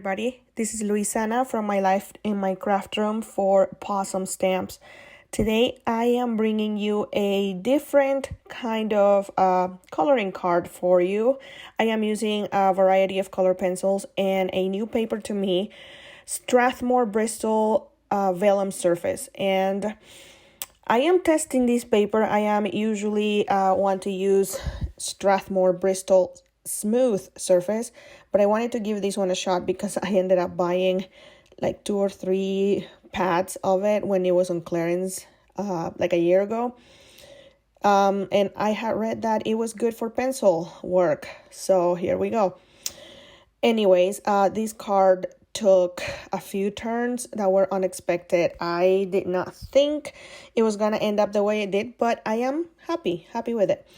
everybody. This is Luisana from My Life in My Craft Room for Possum Stamps. Today I am bringing you a different kind of coloring card for you. I am using a variety of color pencils and a new paper to me, Strathmore Bristol Vellum Surface. And I am testing this paper. I am usually want to use Strathmore Bristol Smooth Surface, but I wanted to give this one a shot because I ended up buying like 2 or 3 pads of it when it was on clearance like a year ago. And I had read that it was good for pencil work. So here we go. Anyways, this card took a few turns that were unexpected. I did not think it was gonna end up the way it did, but I am happy with it.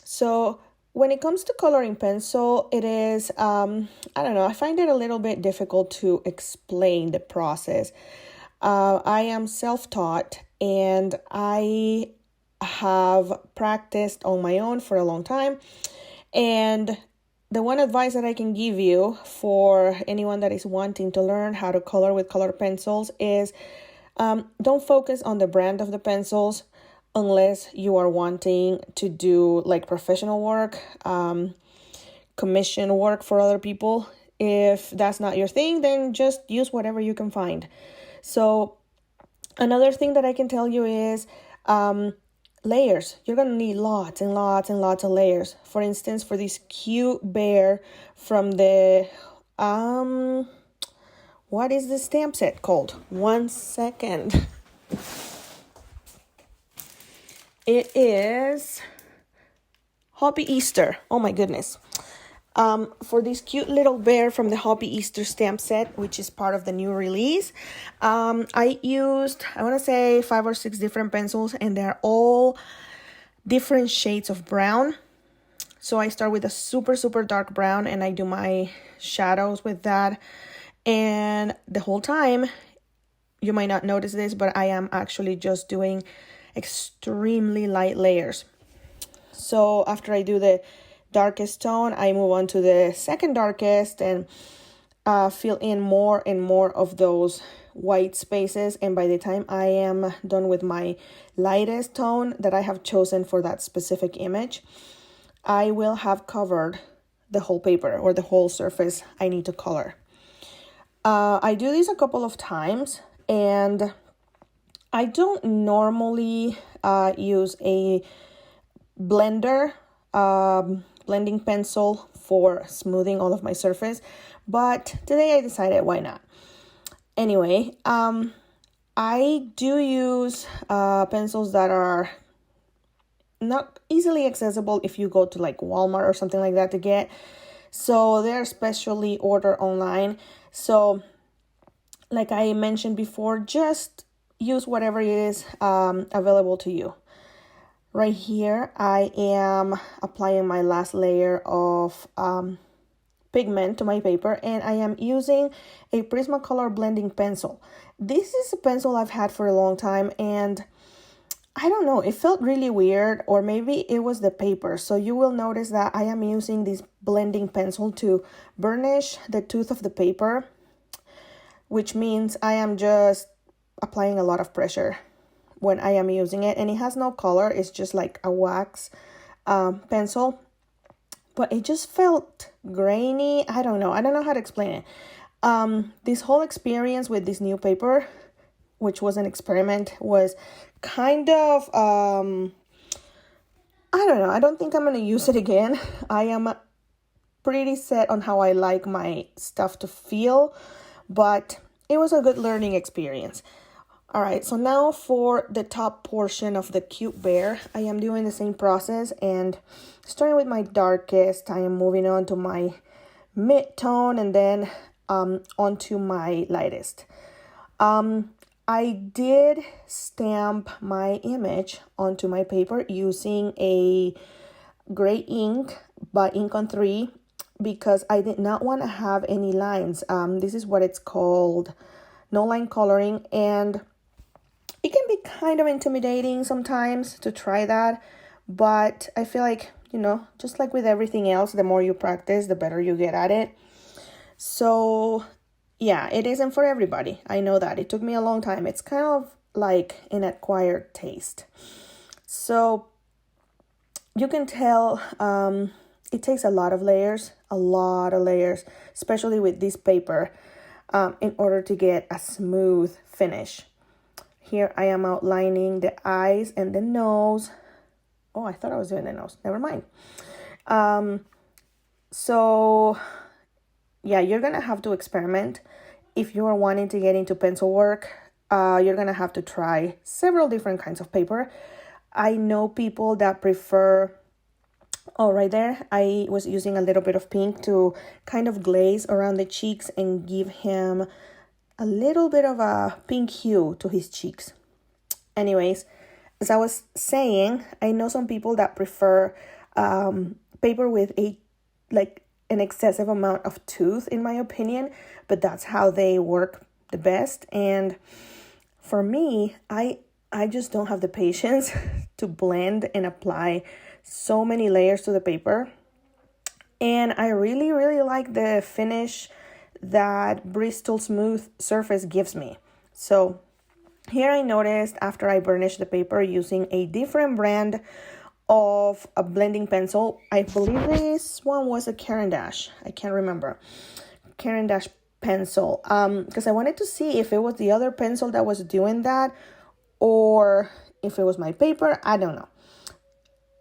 So when it comes to coloring pencil, it is, I don't know, I find it a little bit difficult to explain the process. I am self-taught and I have practiced on my own for a long time. And the one advice that I can give you for anyone that is wanting to learn how to color with colored pencils is don't focus on the brand of the pencils unless you are wanting to do like professional work, commission work for other people. If that's not your thing, then just use whatever you can find. So another thing that I can tell you is layers. You're going to need lots and lots and lots of layers. For instance, for this cute bear from the, what is the stamp set called? 1 second. It is Hoppy Easter. Oh my goodness. For this cute little bear from the Hoppy Easter stamp set, which is part of the new release, I used, I want to say 5 or 6 different pencils, and they're all different shades of brown. So I start with a super dark brown and I do my shadows with that. And the whole time, you might not notice this, but I am actually just doing extremely light layers. So after I do the darkest tone, I move on to the second darkest and fill in more and more of those white spaces. And by the time I am done with my lightest tone that I have chosen for that specific image, I will have covered the whole paper or the whole surface I need to color. I do this a couple of times, and I don't normally use a blender, blending pencil for smoothing all of my surface, but today I decided why not. Anyway, I do use pencils that are not easily accessible if you go to like Walmart or something like that to get. So they're specially ordered online. So like I mentioned before, just use whatever is available to you. Right here, I am applying my last layer of pigment to my paper, and I am using a Prismacolor blending pencil. This is a pencil I've had for a long time, and I don't know, it felt really weird, or maybe it was the paper. So you will notice that I am using this blending pencil to burnish the tooth of the paper, which means I am just applying a lot of pressure when I am using it, and it has no color. It's just like a wax pencil, but it just felt grainy. I don't know how to explain it. This whole experience with this new paper, which was an experiment, was kind of I don't know, I don't think I'm gonna use it again. I am pretty set on how I like my stuff to feel, but it was a good learning experience. All right, so now for the top portion of the cute bear, I am doing the same process, and starting with my darkest, I am moving on to my mid-tone and then onto my lightest. I did stamp my image onto my paper using a gray ink by Ink on 3 because I did not want to have any lines. This is what it's called, no line coloring, and it can be kind of intimidating sometimes to try that, but I feel like, just like with everything else, the more you practice, the better you get at it. So yeah, it isn't for everybody. I know that. It took me a long time. It's kind of like an acquired taste. So you can tell it takes a lot of layers, especially with this paper, in order to get a smooth finish. Here I am outlining the eyes and the nose. Oh, I thought I was doing the nose. Never mind. So yeah, you're gonna have to experiment. If you are wanting to get into pencil work, you're gonna have to try several different kinds of paper. I know people that prefer, oh, right there, I was using a little bit of pink to kind of glaze around the cheeks and give him a little bit of a pink hue to his cheeks. Anyways, as I was saying, I know some people that prefer paper with an excessive amount of tooth, in my opinion, but that's how they work the best. And for me, I just don't have the patience to blend and apply so many layers to the paper. And I really, really like the finish that Bristol Smooth Surface gives me. So here I noticed after I burnished the paper using a different brand of a blending pencil. I believe this one was a Caran d'Ache. I can't remember. Caran d'Ache pencil. Because I wanted to see if it was the other pencil that was doing that or if it was my paper. I don't know.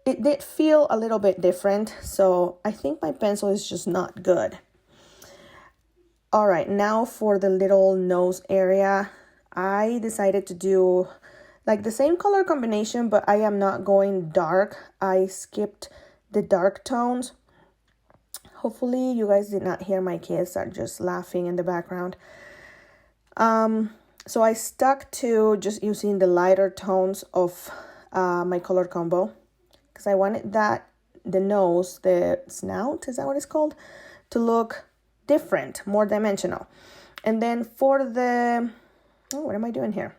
It did feel a little bit different, so I think my pencil is just not good. All right, now for the little nose area, I decided to do like the same color combination, but I am not going dark. I skipped the dark tones. Hopefully you guys did not hear my kids are just laughing in the background. So I stuck to just using the lighter tones of my color combo because I wanted the nose, the snout, is that what it's called, to look different, more dimensional. And then for what am I doing here?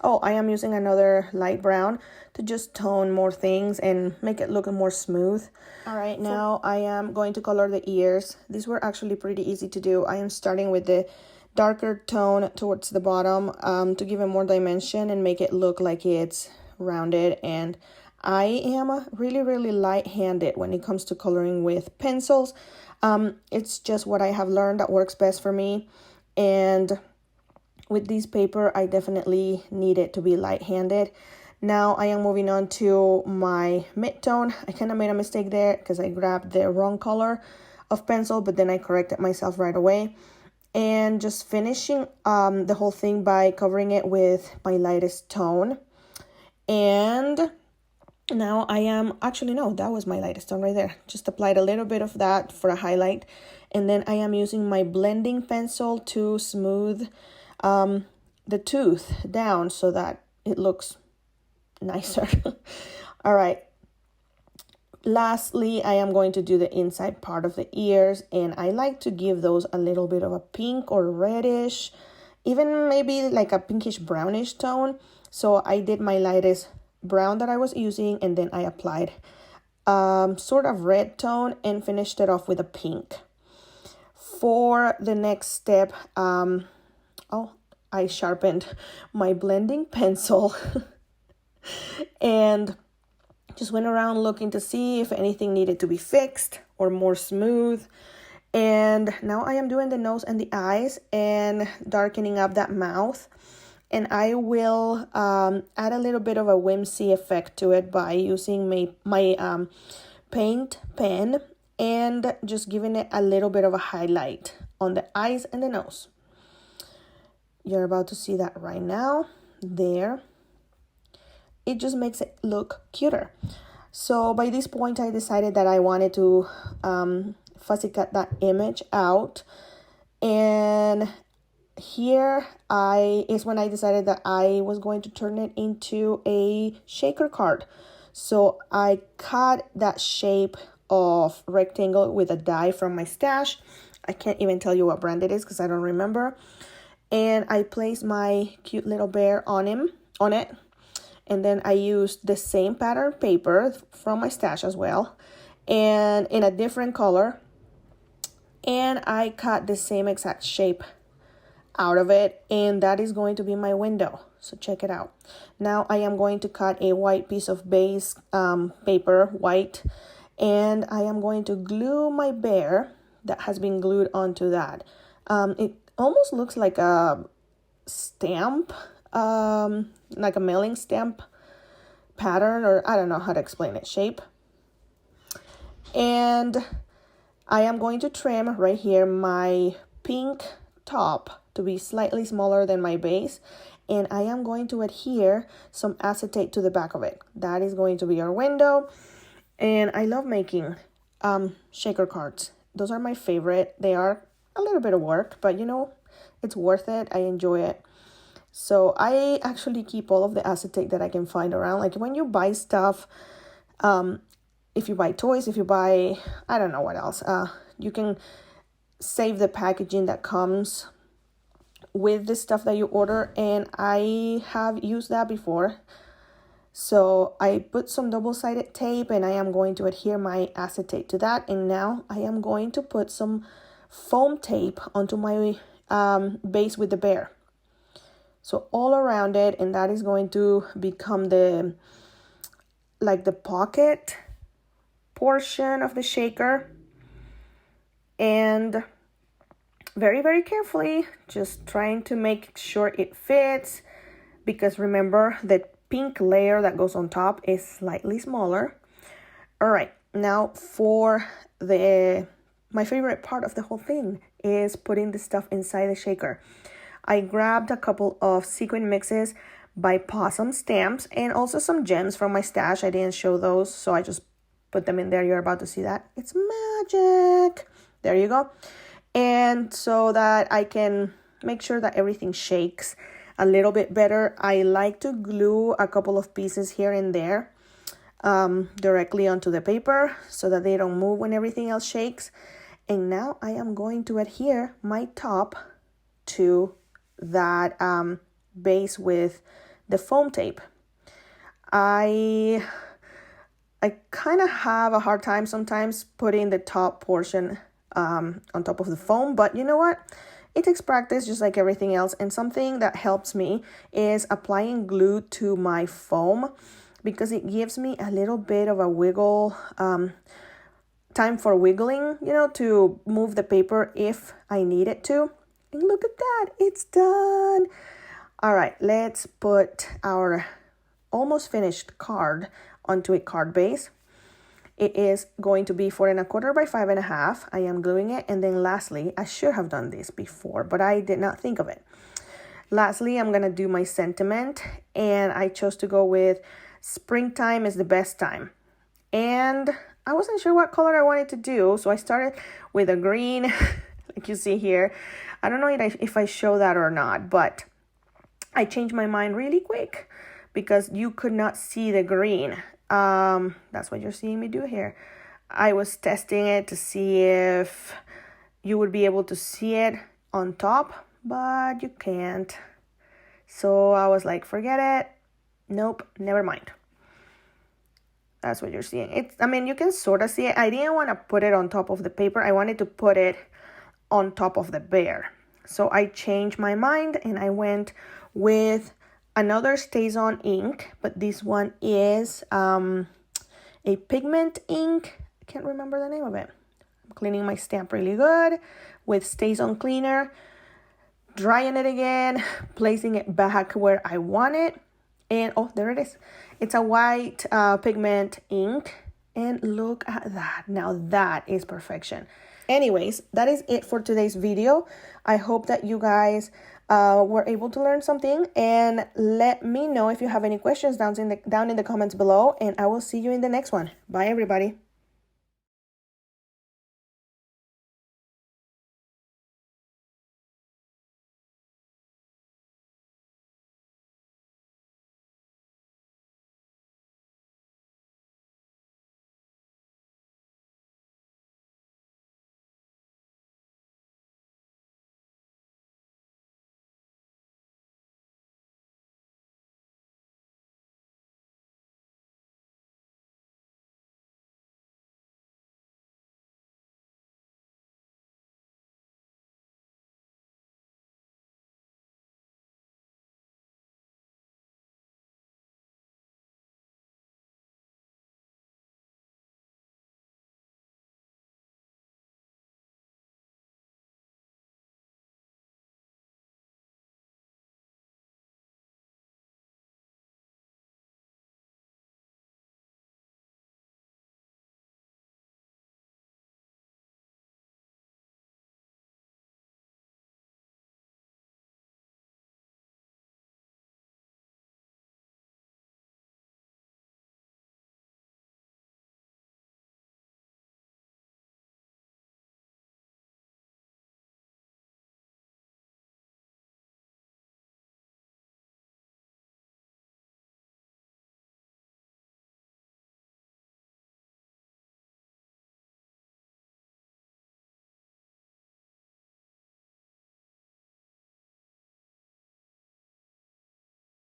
Oh, I am using another light brown to just tone more things and make it look more smooth. All right, now I am going to color the ears. These were actually pretty easy to do. I am starting with the darker tone towards the bottom to give it more dimension and make it look like it's rounded. And I am really, really light-handed when it comes to coloring with pencils. It's just what I have learned that works best for me. And with this paper, I definitely need it to be light-handed. Now I am moving on to my mid-tone. I kind of made a mistake there because I grabbed the wrong color of pencil, but then I corrected myself right away. And just finishing the whole thing by covering it with my lightest tone. And now I am, actually no, that was my lightest tone right there. Just applied a little bit of that for a highlight. And then I am using my blending pencil to smooth the tooth down so that it looks nicer. All right. Lastly, I am going to do the inside part of the ears, and I like to give those a little bit of a pink or reddish, even maybe like a pinkish brownish tone. So I did my lightest brown that I was using, and then I applied sort of red tone and finished it off with a pink. For the next step, I sharpened my blending pencil and just went around looking to see if anything needed to be fixed or more smooth. And now I am doing the nose and the eyes and darkening up that mouth. And I will add a little bit of a whimsy effect to it by using my paint pen and just giving it a little bit of a highlight on the eyes and the nose. You're about to see that right now. There. It just makes it look cuter. So by this point, I decided that I wanted to fussy cut that image out. And here is when I decided that I was going to turn it into a shaker card. So I cut that shape of rectangle with a die from my stash. I can't even tell you what brand it is because I don't remember. And I placed my cute little bear on it. And then I used the same pattern paper from my stash as well, and in a different color. And I cut the same exact shape out of it, and that is going to be my window. So check it out. Now I am going to cut a white piece of base paper, white, and I am going to glue my bear that has been glued onto that. It almost looks like a stamp, like a mailing stamp pattern, or I don't know how to explain it, shape. And I am going to trim right here my pink top to be slightly smaller than my base, and I am going to adhere some acetate to the back of it. That is going to be our window. And I love making shaker cards. Those are my favorite. They are a little bit of work, but you know, it's worth it. I enjoy it. So I actually keep all of the acetate that I can find around. Like when you buy stuff, if you buy toys, if you buy, I don't know what else, you can save the packaging that comes with the stuff that you order, and I have used that before. So I put some double-sided tape, and I am going to adhere my acetate to that, and now I am going to put some foam tape onto my base with the bear. So all around it, and that is going to become the pocket portion of the shaker. And very, very carefully, just trying to make sure it fits, because remember, the pink layer that goes on top is slightly smaller. All right, now for my favorite part of the whole thing is putting the stuff inside the shaker. I grabbed a couple of sequin mixes by Possum stamps and also some gems from my stash. I didn't show those, so I just put them in there. You're about to see that. It's magic. There you go. And so that I can make sure that everything shakes a little bit better, I like to glue a couple of pieces here and there directly onto the paper so that they don't move when everything else shakes. And now I am going to adhere my top to that base with the foam tape. I kind of have a hard time sometimes putting the top portion on top of the foam, but you know what? It takes practice just like everything else, and something that helps me is applying glue to my foam, because it gives me a little bit of a wiggle, time for wiggling, you know, to move the paper if I need it to. And look at that, it's done. All right, let's put our almost finished card onto a card base. It is going to be 4 1/4 by 5 1/2. I am gluing it, and then lastly, I should have done this before, but I did not think of it. Lastly, I'm gonna do my sentiment, and I chose to go with springtime is the best time. And I wasn't sure what color I wanted to do, so I started with a green, like you see here. I don't know if I show that or not, but I changed my mind really quick because you could not see the green. That's what you're seeing me do here. I was testing it to see if you would be able to see it on top, but you can't. So I was like, forget it. Nope, never mind. That's what you're seeing. I mean, you can sort of see it. I didn't want to put it on top of the paper. I wanted to put it on top of the bear. So I changed my mind and I went with another StazOn ink, but this one is a pigment ink. I can't remember the name of it. I'm cleaning my stamp really good with StazOn cleaner, drying it again, placing it back where I want it. And oh, there it is. It's a white pigment ink. And look at that. Now that is perfection. Anyways, that is it for today's video. I hope that you guys were able to learn something, and let me know if you have any questions down in the comments below, and I will see you in the next one. Bye everybody.